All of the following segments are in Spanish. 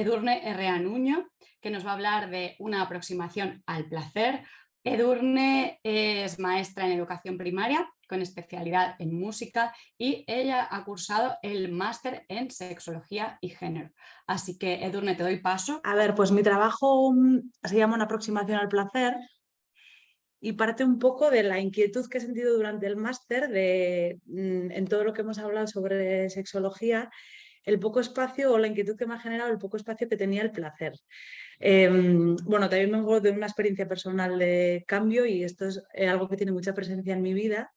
Edurne Herrea Nuño, que nos va a hablar de una aproximación al placer. Edurne es maestra en educación primaria con especialidad en música y ella ha cursado el máster en sexología y género. Así que, Edurne, te doy paso. A ver, pues mi trabajo se llama Una aproximación al placer y parte un poco de la inquietud que he sentido durante el máster en todo lo que hemos hablado sobre sexología, el poco espacio o la inquietud que me ha generado el poco espacio que tenía el placer. Bueno, también vengo de una experiencia personal de cambio y esto es algo que tiene mucha presencia en mi vida.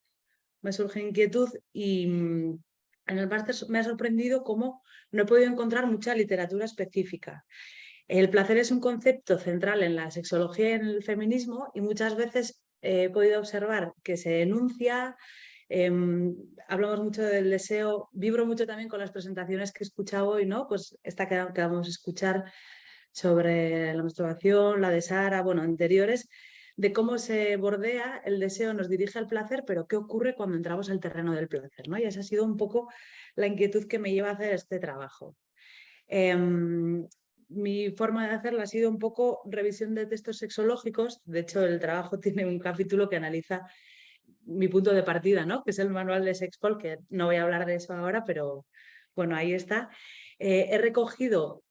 Me surge inquietud y en el máster me ha sorprendido cómo no he podido encontrar mucha literatura específica. El placer es un concepto central en la sexología y en el feminismo y muchas veces he podido observar que se enuncia, hablamos mucho del deseo, vibro mucho también con las presentaciones que he escuchado hoy, ¿no? Pues esta que vamos a escuchar sobre la masturbación, la de Sara, bueno, anteriores, de cómo se bordea el deseo, nos dirige al placer, pero qué ocurre cuando entramos al terreno del placer, ¿no? Y esa ha sido un poco la inquietud que me lleva a hacer este trabajo. Mi forma de hacerla ha sido un poco revisión de textos sexológicos. De hecho, el trabajo tiene un capítulo que analiza mi punto de partida, ¿no? Que es el manual de Sexpol, que no voy a hablar de eso ahora, pero bueno, ahí está. He recogido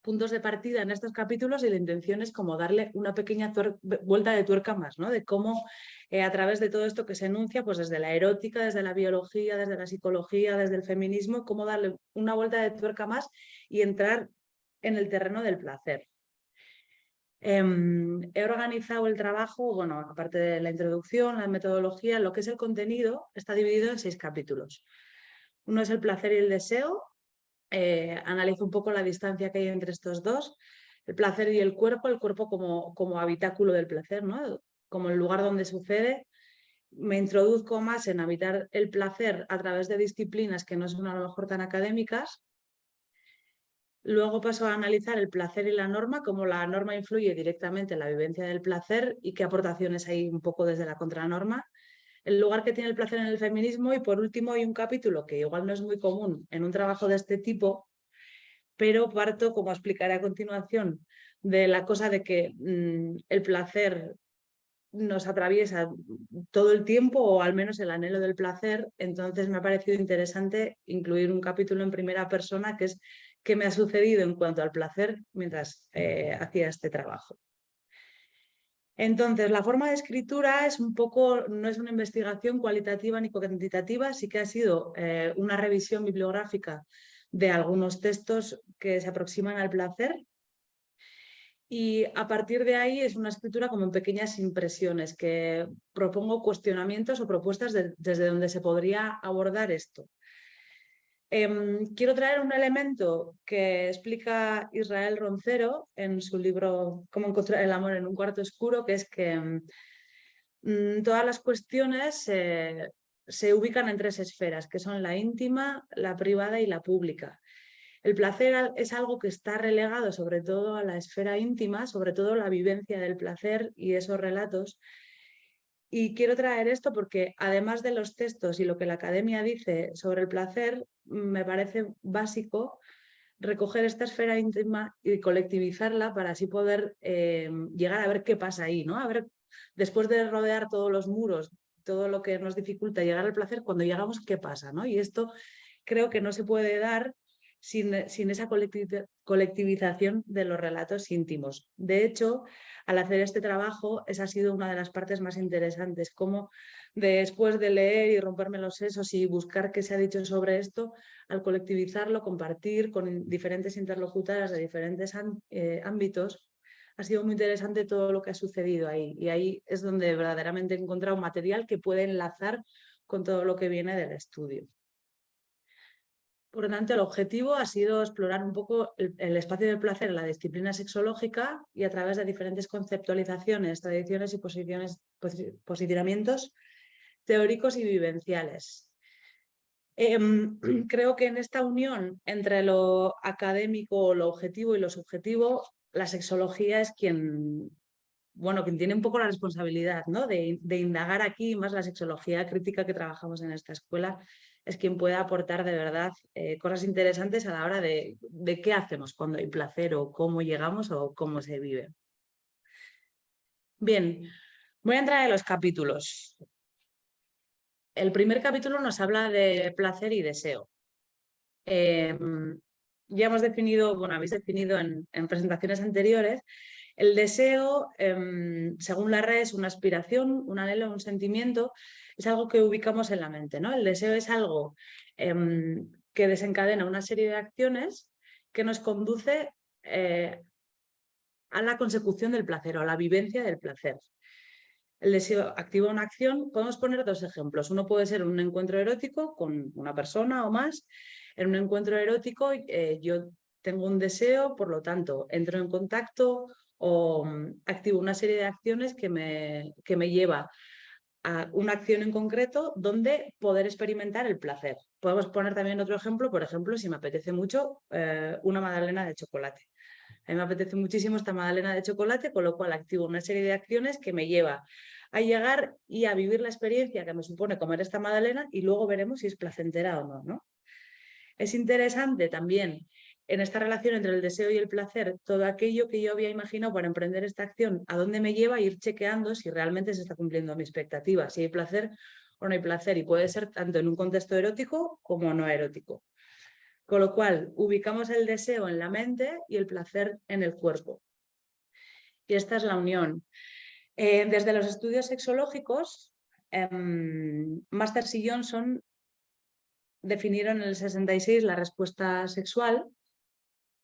puntos de partida en estos capítulos y la intención es como darle una pequeña vuelta de tuerca más, ¿no? De cómo a través de todo esto que se enuncia, pues desde la erótica, desde la biología, desde la psicología, desde el feminismo, cómo darle una vuelta de tuerca más y entrar en el terreno del placer. He organizado el trabajo, bueno, aparte de la introducción, la metodología, lo que es el contenido está dividido en 6 capítulos. Uno es el placer y el deseo. Analizo un poco la distancia que hay entre estos dos, el placer y el cuerpo como habitáculo del placer, ¿no? Como el lugar donde sucede. Me introduzco más en habitar el placer a través de disciplinas que no son a lo mejor tan académicas. Luego paso a analizar el placer y la norma, cómo la norma influye directamente en la vivencia del placer y qué aportaciones hay un poco desde la contranorma. El lugar que tiene el placer en el feminismo y por último hay un capítulo que igual no es muy común en un trabajo de este tipo, pero parto, como explicaré a continuación, de la cosa de que el placer nos atraviesa todo el tiempo o al menos el anhelo del placer. Entonces me ha parecido interesante incluir un capítulo en primera persona que es qué me ha sucedido en cuanto al placer mientras hacía este trabajo. Entonces, la forma de escritura es un poco, no es una investigación cualitativa ni cuantitativa, sí que ha sido una revisión bibliográfica de algunos textos que se aproximan al placer y a partir de ahí es una escritura como en pequeñas impresiones que propongo cuestionamientos o propuestas desde donde se podría abordar esto. Quiero traer un elemento que explica Israel Roncero en su libro Cómo encontrar el amor en un cuarto oscuro, que es que todas las cuestiones se ubican en 3 esferas, que son la íntima, la privada y la pública. El placer es algo que está relegado sobre todo a la esfera íntima, sobre todo la vivencia del placer y esos relatos. Y quiero traer esto porque además de los textos y lo que la academia dice sobre el placer, me parece básico recoger esta esfera íntima y colectivizarla para así poder llegar a ver qué pasa ahí, ¿no? A ver, después de rodear todos los muros, todo lo que nos dificulta llegar al placer, cuando llegamos, ¿qué pasa, ¿no? Y esto creo que no se puede dar sin esa colectivización de los relatos íntimos. De hecho, al hacer este trabajo, esa ha sido una de las partes más interesantes, como después de leer y romperme los sesos y buscar qué se ha dicho sobre esto, al colectivizarlo, compartir con diferentes interlocutoras de diferentes ámbitos, ha sido muy interesante todo lo que ha sucedido ahí. Y ahí es donde verdaderamente he encontrado un material que puede enlazar con todo lo que viene del estudio. Por lo tanto, el objetivo ha sido explorar un poco el espacio del placer en la disciplina sexológica y a través de diferentes conceptualizaciones, tradiciones y posicionamientos teóricos y vivenciales. Creo que en esta unión entre lo académico, lo objetivo y lo subjetivo, la sexología es quien tiene un poco la responsabilidad, ¿no? de indagar aquí, más la sexología crítica que trabajamos en esta escuela, es quien puede aportar de verdad cosas interesantes a la hora de qué hacemos cuando hay placer o cómo llegamos o cómo se vive. Bien, voy a entrar en los capítulos. El primer capítulo nos habla de placer y deseo. Ya hemos definido, bueno, habéis definido en presentaciones anteriores, el deseo, según la red, es una aspiración, un anhelo, un sentimiento, es algo que ubicamos en la mente, ¿no? El deseo es algo que desencadena una serie de acciones que nos conduce a la consecución del placer o a la vivencia del placer. El deseo activa una acción. Podemos poner dos ejemplos. Uno puede ser un encuentro erótico con una persona o más. En un encuentro erótico yo tengo un deseo, por lo tanto, entro en contacto o activo una serie de acciones que me lleva a una acción en concreto donde poder experimentar el placer. Podemos poner también otro ejemplo, por ejemplo, si me apetece mucho una magdalena de chocolate. A mí me apetece muchísimo esta magdalena de chocolate, con lo cual activo una serie de acciones que me lleva a llegar y a vivir la experiencia que me supone comer esta magdalena y luego veremos si es placentera o no, ¿no? Es interesante también en esta relación entre el deseo y el placer, todo aquello que yo había imaginado para emprender esta acción, a dónde me lleva, a ir chequeando si realmente se está cumpliendo mi expectativa, si hay placer o no hay placer, y puede ser tanto en un contexto erótico como no erótico. Con lo cual, ubicamos el deseo en la mente y el placer en el cuerpo. Y esta es la unión. Desde los estudios sexológicos, Masters y Johnson definieron en el 66 la respuesta sexual,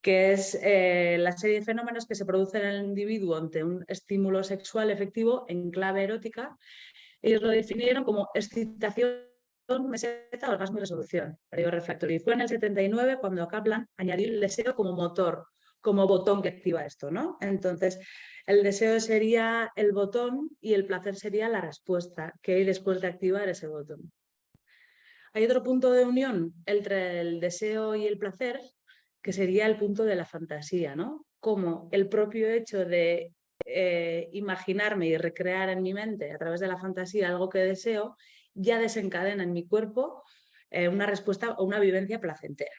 que es la serie de fenómenos que se producen en el individuo ante un estímulo sexual efectivo en clave erótica. Ellos lo definieron como excitación, meseta, orgasmo y resolución, periodo refractorio. Y fue en el 79 cuando Kaplan añadió el deseo como motor, como botón que activa esto, ¿no? Entonces, el deseo sería el botón y el placer sería la respuesta que hay después de activar ese botón. Hay otro punto de unión entre el deseo y el placer, que sería el punto de la fantasía, ¿no? Como el propio hecho de imaginarme y recrear en mi mente a través de la fantasía algo que deseo, ya desencadena en mi cuerpo una respuesta o una vivencia placentera.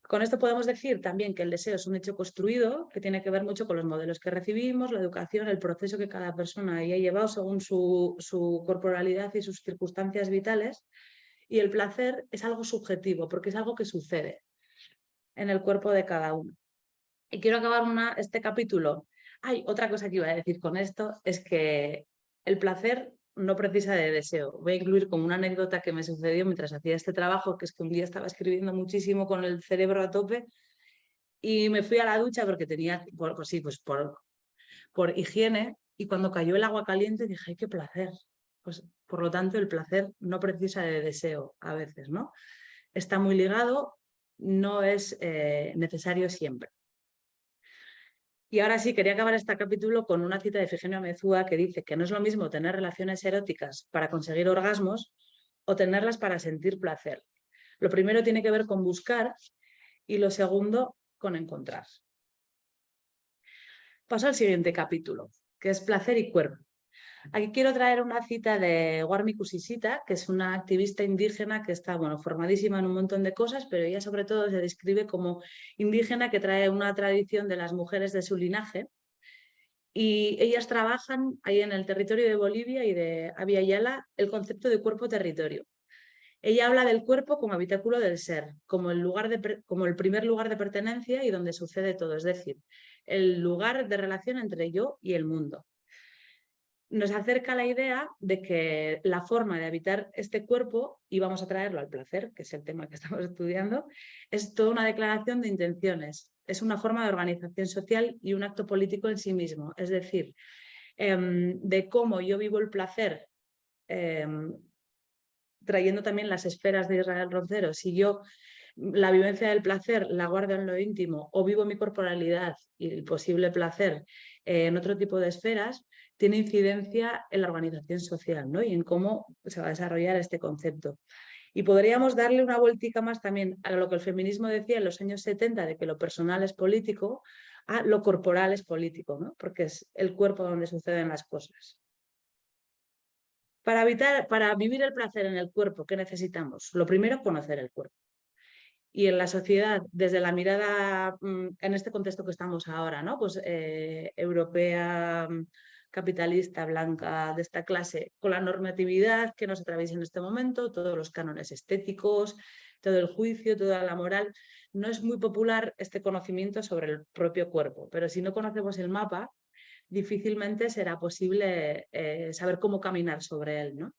Con esto podemos decir también que el deseo es un hecho construido, que tiene que ver mucho con los modelos que recibimos, la educación, el proceso que cada persona haya llevado según su corporalidad y sus circunstancias vitales. Y el placer es algo subjetivo, porque es algo que sucede en el cuerpo de cada uno. Y quiero acabar este capítulo. Hay otra cosa que iba a decir con esto, es que el placer no precisa de deseo. Voy a incluir como una anécdota que me sucedió mientras hacía este trabajo, que es que un día estaba escribiendo muchísimo con el cerebro a tope y me fui a la ducha porque tenía, por higiene, y cuando cayó el agua caliente dije, ¡ay, qué placer! Pues, por lo tanto, el placer no precisa de deseo a veces, ¿no? Está muy ligado, no es necesario siempre. Y ahora sí, quería acabar este capítulo con una cita de Ifigenia Mezúa que dice que no es lo mismo tener relaciones eróticas para conseguir orgasmos o tenerlas para sentir placer. Lo primero tiene que ver con buscar y lo segundo con encontrar. Paso al siguiente capítulo, que es placer y cuerpo. Aquí quiero traer una cita de Warmi Kusisita, que es una activista indígena que está, bueno, formadísima en un montón de cosas, pero ella sobre todo se describe como indígena que trae una tradición de las mujeres de su linaje. Y ellas trabajan ahí en el territorio de Bolivia y de Abya Yala el concepto de cuerpo-territorio. Ella habla del cuerpo como habitáculo del ser, como el primer lugar de pertenencia y donde sucede todo, es decir, el lugar de relación entre yo y el mundo. Nos acerca la idea de que la forma de habitar este cuerpo, y vamos a traerlo al placer, que es el tema que estamos estudiando, es toda una declaración de intenciones, es una forma de organización social y un acto político en sí mismo, es decir, de cómo yo vivo el placer, trayendo también las esferas de Israel Roncero. Si yo la vivencia del placer la guardo en lo íntimo o vivo mi corporalidad y el posible placer en otro tipo de esferas, tiene incidencia en la organización social, ¿no? Y en cómo se va a desarrollar este concepto. Y podríamos darle una vueltica más también a lo que el feminismo decía en los años 70, de que lo personal es político, a lo corporal es político, ¿no? Porque es el cuerpo donde suceden las cosas. Para vivir el placer en el cuerpo, ¿qué necesitamos? Lo primero, conocer el cuerpo. Y en la sociedad, desde la mirada, en este contexto que estamos ahora, ¿no? Pues europea, capitalista, blanca, de esta clase, con la normatividad que nos atraviesa en este momento, todos los cánones estéticos, todo el juicio, toda la moral, no es muy popular este conocimiento sobre el propio cuerpo, pero si no conocemos el mapa, difícilmente será posible saber cómo caminar sobre él, ¿no?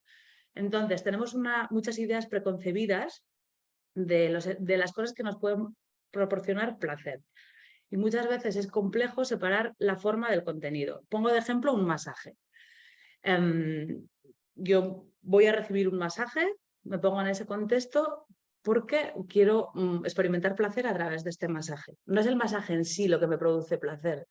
Entonces, tenemos muchas ideas preconcebidas de las cosas que nos pueden proporcionar placer. Y muchas veces es complejo separar la forma del contenido. Pongo de ejemplo un masaje. Yo voy a recibir un masaje, me pongo en ese contexto porque quiero experimentar placer a través de este masaje. No es el masaje en sí lo que me produce placer,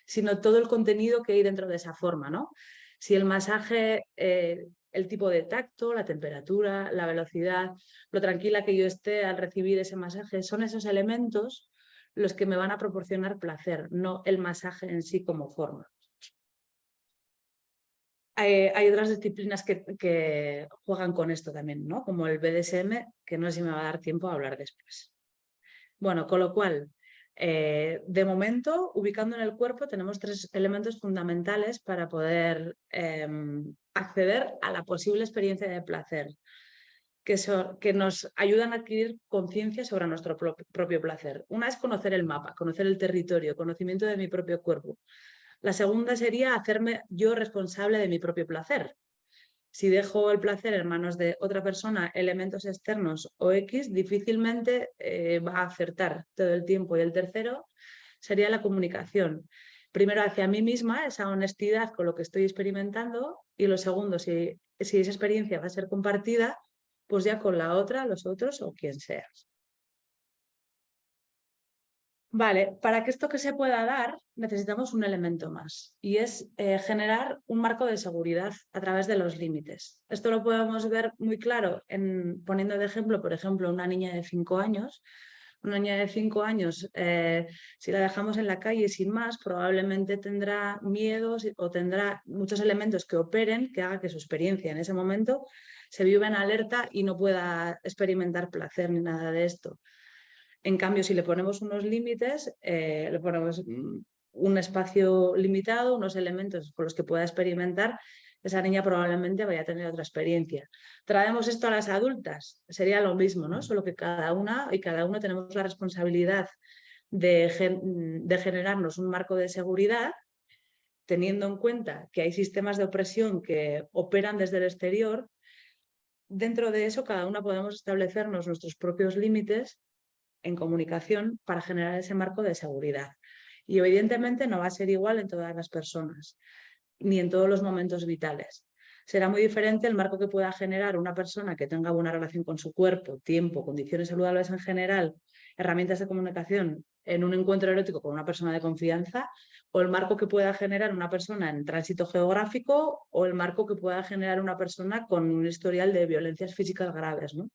sino todo el contenido que hay dentro de esa forma, ¿no? Si el masaje, el tipo de tacto, la temperatura, la velocidad, lo tranquila que yo esté al recibir ese masaje, son esos elementos los que me van a proporcionar placer, no el masaje en sí como forma. Hay otras disciplinas que juegan con esto también, ¿no? Como el BDSM, que no sé si me va a dar tiempo a hablar después. Bueno, con lo cual, de momento, ubicando en el cuerpo, tenemos 3 elementos fundamentales para poder acceder a la posible experiencia de placer, que nos ayudan a adquirir conciencia sobre nuestro propio placer. Una es conocer el mapa, conocer el territorio, conocimiento de mi propio cuerpo. La segunda sería hacerme yo responsable de mi propio placer. Si dejo el placer en manos de otra persona, elementos externos o X, difícilmente va a acertar todo el tiempo. Y el tercero sería la comunicación. Primero hacia mí misma, esa honestidad con lo que estoy experimentando. Y lo segundo, si esa experiencia va a ser compartida, pues ya con la otra, los otros o quien sea. Vale, para que esto que se pueda dar necesitamos un elemento más y es generar un marco de seguridad a través de los límites. Esto lo podemos ver muy claro poniendo de ejemplo, por ejemplo, una niña de 5 años. Una niña de 5 años, si la dejamos en la calle sin más, probablemente tendrá miedos o tendrá muchos elementos que operen, que haga que su experiencia en ese momento se viva en alerta y no pueda experimentar placer ni nada de esto. En cambio, si le ponemos unos límites, le ponemos un espacio limitado, unos elementos con los que pueda experimentar, esa niña probablemente vaya a tener otra experiencia. Traemos esto a las adultas, sería lo mismo, ¿no? Solo que cada una y cada uno tenemos la responsabilidad de generarnos un marco de seguridad, teniendo en cuenta que hay sistemas de opresión que operan desde el exterior. Dentro de eso, cada una podemos establecernos nuestros propios límites en comunicación para generar ese marco de seguridad. Y evidentemente no va a ser igual en todas las personas, ni en todos los momentos vitales. Será muy diferente el marco que pueda generar una persona que tenga buena relación con su cuerpo, tiempo, condiciones saludables en general, herramientas de comunicación en un encuentro erótico con una persona de confianza, o el marco que pueda generar una persona en tránsito geográfico, o el marco que pueda generar una persona con un historial de violencias físicas graves, ¿no?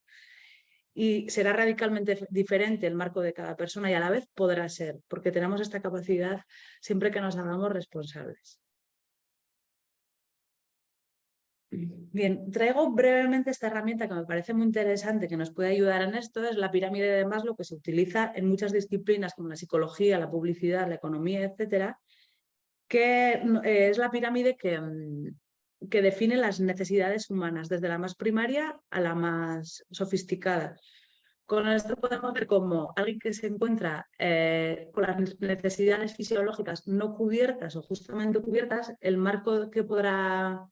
Y será radicalmente diferente el marco de cada persona y a la vez podrá ser, porque tenemos esta capacidad siempre que nos hagamos responsables. Bien, traigo brevemente esta herramienta que me parece muy interesante, que nos puede ayudar en esto, es la pirámide de Maslow, que se utiliza en muchas disciplinas como la psicología, la publicidad, la economía, etcétera, que es la pirámide que define las necesidades humanas, desde la más primaria a la más sofisticada. Con esto podemos ver cómo alguien que se encuentra con las necesidades fisiológicas no cubiertas o justamente cubiertas, el marco que podrá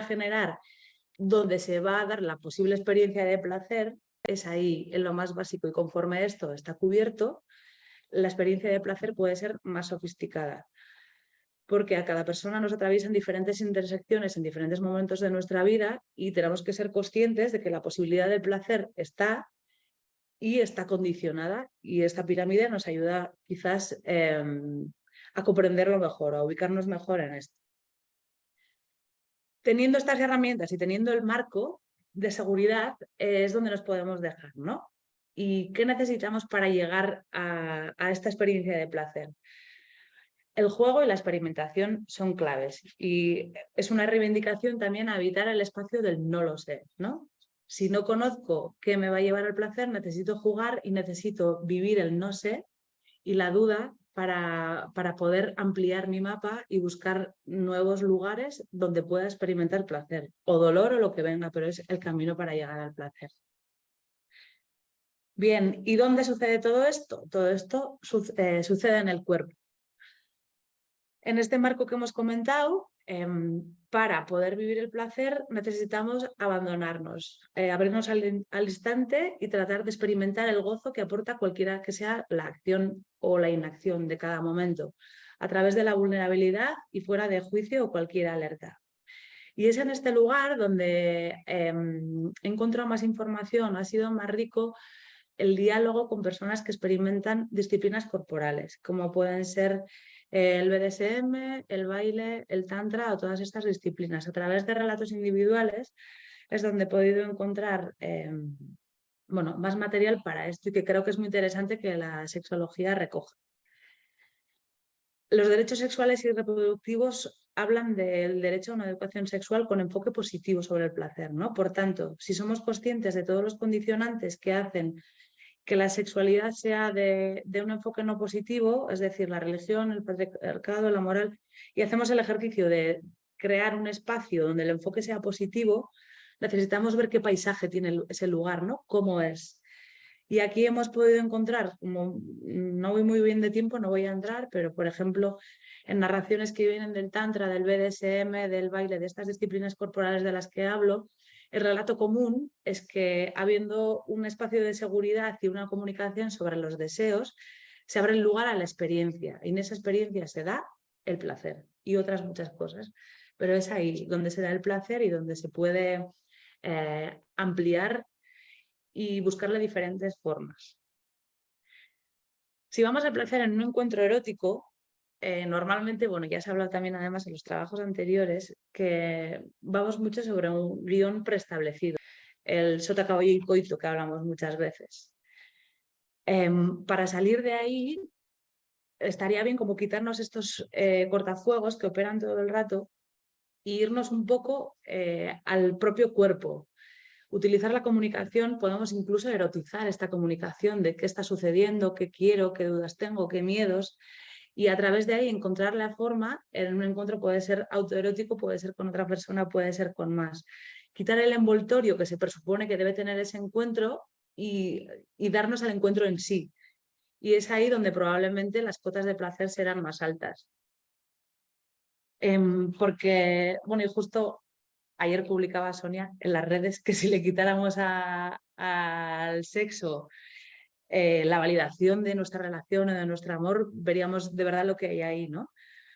generar donde se va a dar la posible experiencia de placer es ahí, en lo más básico, y conforme esto está cubierto, la experiencia de placer puede ser más sofisticada. Porque a cada persona nos atraviesan diferentes intersecciones en diferentes momentos de nuestra vida y tenemos que ser conscientes de que la posibilidad del placer está y está condicionada, y esta pirámide nos ayuda quizás a comprenderlo mejor, a ubicarnos mejor en esto. Teniendo estas herramientas y teniendo el marco de seguridad es donde nos podemos dejar, ¿no? ¿Y qué necesitamos para llegar a esta experiencia de placer? El juego y la experimentación son claves y es una reivindicación también a evitar el espacio del no lo sé, ¿no? Si no conozco qué me va a llevar al placer, necesito jugar y necesito vivir el no sé y la duda para poder ampliar mi mapa y buscar nuevos lugares donde pueda experimentar placer o dolor o lo que venga, pero es el camino para llegar al placer. Bien, ¿y dónde sucede todo esto? Todo esto sucede en el cuerpo. En este marco que hemos comentado, para poder vivir el placer necesitamos abandonarnos, abrirnos al instante y tratar de experimentar el gozo que aporta cualquiera que sea la acción o la inacción de cada momento, a través de la vulnerabilidad y fuera de juicio o cualquier alerta. Y es en este lugar donde he encontrado más información, ha sido más rico el diálogo con personas que experimentan disciplinas corporales, como pueden ser el BDSM, el baile, el tantra o todas estas disciplinas. A través de relatos individuales es donde he podido encontrar bueno, más material para esto y que creo que es muy interesante que la sexología recoja. Los derechos sexuales y reproductivos hablan del derecho a una educación sexual con enfoque positivo sobre el placer, ¿no? Por tanto, si somos conscientes de todos los condicionantes que hacen que la sexualidad sea de un enfoque no positivo, es decir, la religión, el patriarcado, la moral, y hacemos el ejercicio de crear un espacio donde el enfoque sea positivo, necesitamos ver qué paisaje tiene ese lugar, ¿no? Cómo es. Y aquí hemos podido encontrar, como no voy muy bien de tiempo, no voy a entrar, pero por ejemplo, en narraciones que vienen del Tantra, del BDSM, del baile, de estas disciplinas corporales de las que hablo, el relato común es que habiendo un espacio de seguridad y una comunicación sobre los deseos, se abre el lugar a la experiencia. Y en esa experiencia se da el placer y otras muchas cosas. Pero es ahí donde se da el placer y donde se puede ampliar y buscarle diferentes formas. Si vamos al placer en un encuentro erótico, normalmente, bueno, ya se ha hablado también además en los trabajos anteriores, que vamos mucho sobre un guión preestablecido, el sota, caballo y coito que hablamos muchas veces. Para salir de ahí, estaría bien como quitarnos estos cortafuegos que operan todo el rato e irnos un poco al propio cuerpo. Utilizar la comunicación, podemos incluso erotizar esta comunicación de qué está sucediendo, qué quiero, qué dudas tengo, qué miedos, y a través de ahí encontrar la forma. En un encuentro puede ser autoerótico, puede ser con otra persona, puede ser con más. Quitar el envoltorio que se presupone que debe tener ese encuentro y darnos al encuentro en sí. Y es ahí donde probablemente las cotas de placer serán más altas. Porque, bueno, y justo ayer publicaba Sonia en las redes que si le quitáramos al sexo la validación de nuestra relación o de nuestro amor, veríamos de verdad lo que hay ahí, ¿no?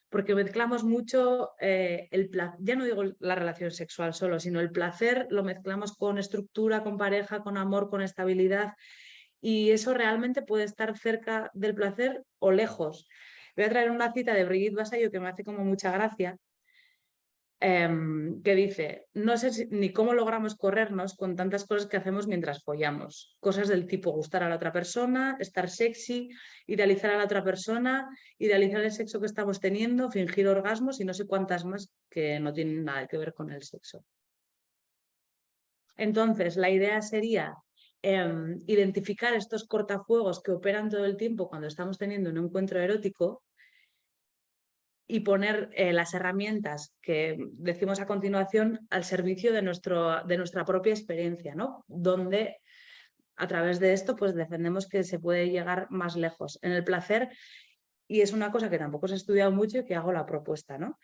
Porque mezclamos mucho el placer, ya no digo la relación sexual solo, sino el placer lo mezclamos con estructura, con pareja, con amor, con estabilidad, y eso realmente puede estar cerca del placer o lejos. Voy a traer una cita de Brigitte Vasallo que me hace como mucha gracia, que dice: no sé ni cómo logramos corrernos con tantas cosas que hacemos mientras follamos. Cosas del tipo gustar a la otra persona, estar sexy, idealizar a la otra persona, idealizar el sexo que estamos teniendo, fingir orgasmos y no sé cuántas más que no tienen nada que ver con el sexo. Entonces, la idea sería identificar estos cortafuegos que operan todo el tiempo cuando estamos teniendo un encuentro erótico y poner las herramientas que decimos a continuación al servicio de nuestra propia experiencia, ¿no? Donde a través de esto pues defendemos que se puede llegar más lejos en el placer, y es una cosa que tampoco se ha estudiado mucho y que hago la propuesta, ¿no?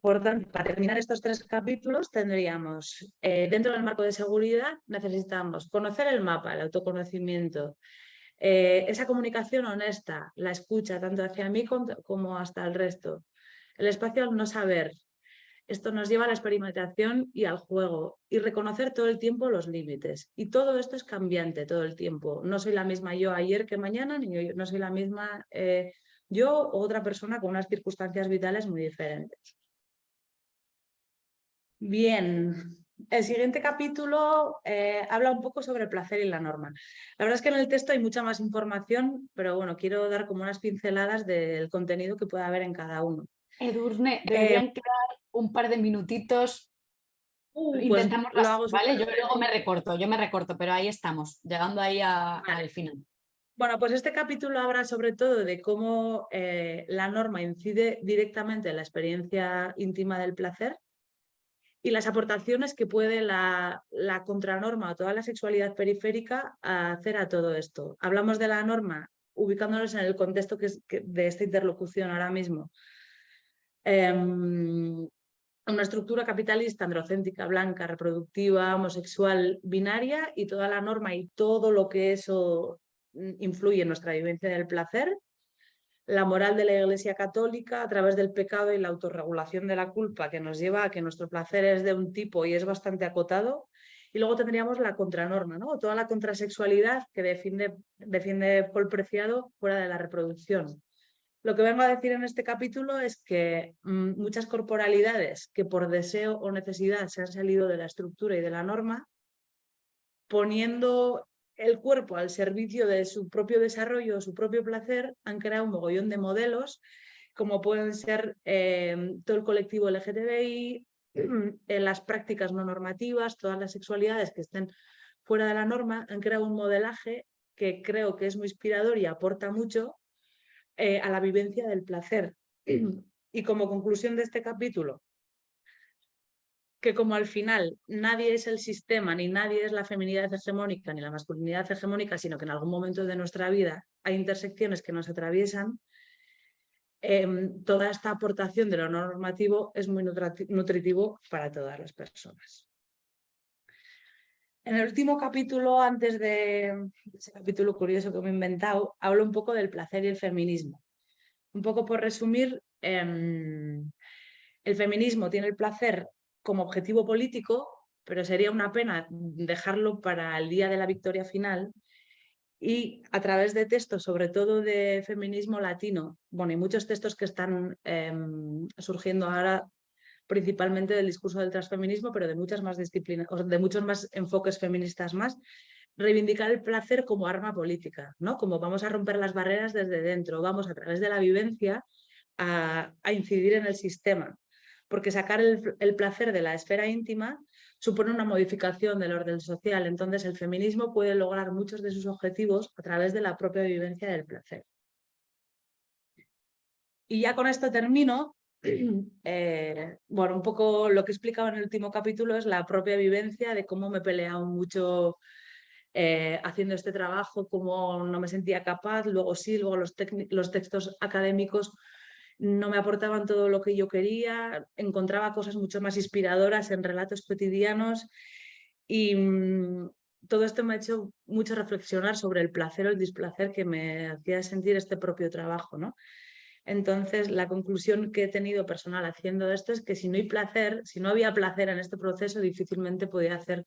Por tanto, para terminar estos 3 capítulos tendríamos, dentro del marco de seguridad, necesitamos conocer el mapa, el autoconocimiento, esa comunicación honesta, la escucha tanto hacia mí como hasta el resto, el espacio al no saber. Esto nos lleva a la experimentación y al juego, y reconocer todo el tiempo los límites. Y todo esto es cambiante todo el tiempo. No soy la misma yo ayer que mañana, ni yo no soy la misma yo o otra persona con unas circunstancias vitales muy diferentes. Bien, El siguiente capítulo habla un poco sobre el placer y la norma. La verdad es que en el texto hay mucha más información, pero bueno, quiero dar como unas pinceladas del contenido que pueda haber en cada uno. Edurne, Eh, deberían quedar un par de minutitos. pues Intentamos lo así, hago ¿vale? súper Yo breve. luego me recorto, pero ahí estamos, llegando ahí Vale. al final. Bueno, pues este capítulo habla sobre todo de cómo la norma incide directamente en la experiencia íntima del placer y las aportaciones que puede la contranorma o toda la sexualidad periférica hacer a todo esto. Hablamos de la norma ubicándonos en el contexto de esta interlocución ahora mismo. Una estructura capitalista, androcéntrica, blanca, reproductiva, homosexual, binaria y toda la norma y todo lo que eso influye en nuestra vivencia del placer, la moral de la Iglesia Católica a través del pecado y la autorregulación de la culpa que nos lleva a que nuestro placer es de un tipo y es bastante acotado. Y luego tendríamos la contranorma, ¿no? Toda la contrasexualidad que defiende Paul Preciado fuera de la reproducción. Lo que vengo a decir en este capítulo es que muchas corporalidades que por deseo o necesidad se han salido de la estructura y de la norma, poniendo el cuerpo al servicio de su propio desarrollo, su propio placer, han creado un mogollón de modelos, como pueden ser todo el colectivo LGTBI, las prácticas no normativas, todas las sexualidades que estén fuera de la norma, han creado un modelaje que creo que es muy inspirador y aporta mucho a la vivencia del placer. Y como conclusión de este capítulo, que como al final nadie es el sistema, ni nadie es la feminidad hegemónica, ni la masculinidad hegemónica, sino que en algún momento de nuestra vida hay intersecciones que nos atraviesan, toda esta aportación de lo no normativo es muy nutritivo para todas las personas. En el último capítulo, antes de ese capítulo curioso que me he inventado, hablo un poco del placer y el feminismo. Un poco por resumir, el feminismo tiene el placer como objetivo político, pero sería una pena dejarlo para el día de la victoria final. Y a través de textos, sobre todo de feminismo latino, bueno, y muchos textos que están surgiendo ahora principalmente del discurso del transfeminismo, pero de muchas más disciplinas, de muchos más enfoques feministas más, reivindicar el placer como arma política, ¿no? Como vamos a romper las barreras desde dentro, vamos a través de la vivencia a incidir en el sistema, porque sacar el placer de la esfera íntima supone una modificación del orden social, entonces el feminismo puede lograr muchos de sus objetivos a través de la propia vivencia del placer. Y ya con esto termino. Bueno, un poco lo que he explicado en el último capítulo es la propia vivencia de cómo me he peleado mucho haciendo este trabajo, cómo no me sentía capaz, luego sí, luego los textos académicos no me aportaban todo lo que yo quería, encontraba cosas mucho más inspiradoras en relatos cotidianos y todo esto me ha hecho mucho reflexionar sobre el placer o el displacer que me hacía sentir este propio trabajo, ¿no? Entonces, la conclusión que he tenido personal haciendo esto es que si no hay placer, si no había placer en este proceso, difícilmente podía hacer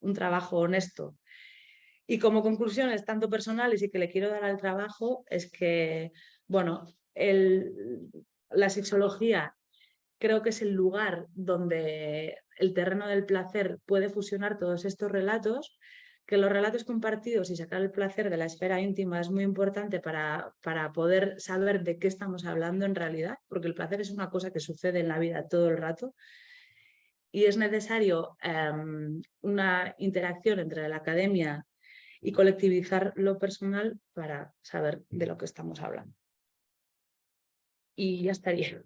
un trabajo honesto. Y como conclusiones tanto personales y que le quiero dar al trabajo es que, bueno, la sexología creo que es el lugar donde el terreno del placer puede fusionar todos estos relatos, que los relatos compartidos y sacar el placer de la esfera íntima es muy importante para poder saber de qué estamos hablando en realidad, porque el placer es una cosa que sucede en la vida todo el rato y es necesario una interacción entre la academia y colectivizar lo personal para saber de lo que estamos hablando. Y ya estaría.